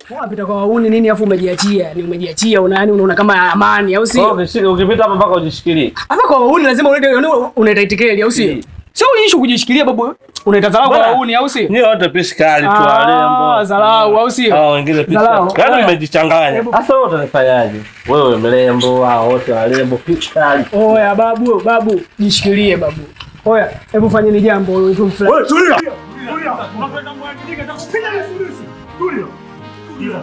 Unapita kwa wauni nini afu umejiachia? Ni umejiachia unaona kama amani au sio? Ukipita hapa mpaka ujishikilie. Hapa kwa wauni lazima unaita itikeli au sio? Sio issue kujishikilia babu. Unaita dharau kwa wauni au sio? Ni wote piskali tu walembo. Dharau au sio? Hao wengine piskali. Yaani umejichanganya. Sasa wewe utanifanyaje? Wewe mlembo, hao wote walembo piskali. Oya babu, jishikilie babu. Oya, hebu fanyeni jambo wewe tumfla. Wewe tulia. Unakwenda mwandike atakupiga misurusi. Tulia.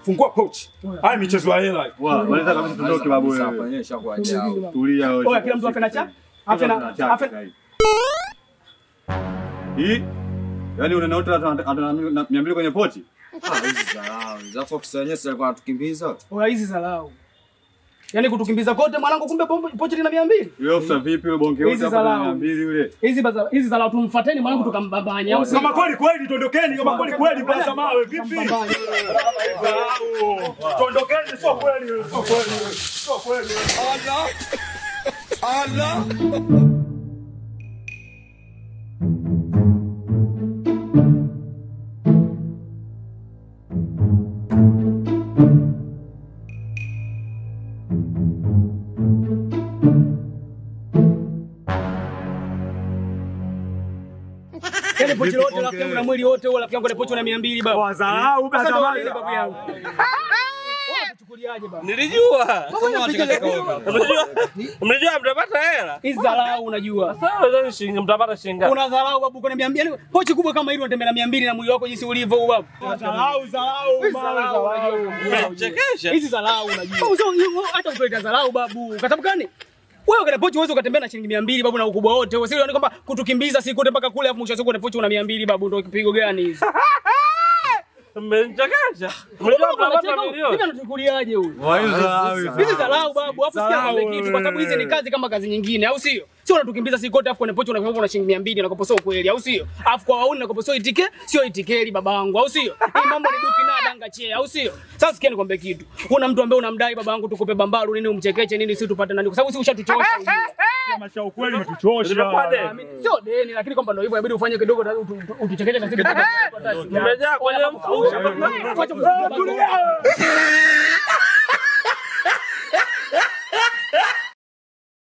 Fungua pochi. Haya michezo ya hela. Wanaweza kabisa tuondoke babu wewe. Fanyesha kwa ajao. Tulia wewe. Oya, kila mtu afena cha? Afena. Hii? Yaani unaona hata 200 kwenye pochi? Hizi dharau. Zafu ofisa yenyewe sasa alikuwa anatukimbiza. Oya, hizi dharau. Yaani kutukimbiza kote mwanangu kumbe pochi lina 200. Wewe ofisa vipi wewe bonge wote hapa 200 yule? Hizi dharau tumfuateni mwanangu tukambambanya. Kama kweli tuondokeni, kama kweli basi mawe vipi? Tuondokeni sio kweli. Allah. Yaani pochi lote rafiki yangu na mwili wote huo rafiki yangu na pochi na 200 baba. Wazarau baba babu yangu. Chukuliaje baba? Nilijua. Mnajua mtapata hela. Hizi dharau unajua. Sasa shilingi mtapata shilingi. Una dharau babu kuna 200. Yaani pochi kubwa kama hili unatembea na 200 na mwili wako jinsi ulivyo huo babu. Dharau. Umechekesha. Hizi dharau unajua. Hata utoita dharau babu. Kwa sababu gani? Wewe kana pochi uwezo ukatembea na shilingi 200 babu na ukubwa wote. Wewe sio unaona kwamba kutukimbiza si kote mpaka kule afu mwisho siku una pochi una 200 babu ndio kipigo gani hizi? Mmenichekesha. Mlijua mtapata milioni. Hivi anachukuliaje huyu? Hizi dharau babu. Afu sikia mambo kitu kwa sababu hizi ni kazi kama kazi nyingine au sio? Sio unatukimbiza si kote afu kwenye pochi unakuwa na shilingi 200 na koposo kweli au sio? Afu kwa wauni na koposo sio itikeli babangu au sio? Hii mambo ni duki na danga che au sio? Sasa sikia nikwambie kitu. Kuna mtu ambaye unamdai babangu tukupe bambaru nini umchekeche nini si tupate nani kwa sababu si ushatuchosha. Kama cha ukweli umetuchosha. Sio deni lakini kwamba ndio hivyo inabidi ufanye kidogo utuchekeche na sisi. Tumejaa kwenye mfuko.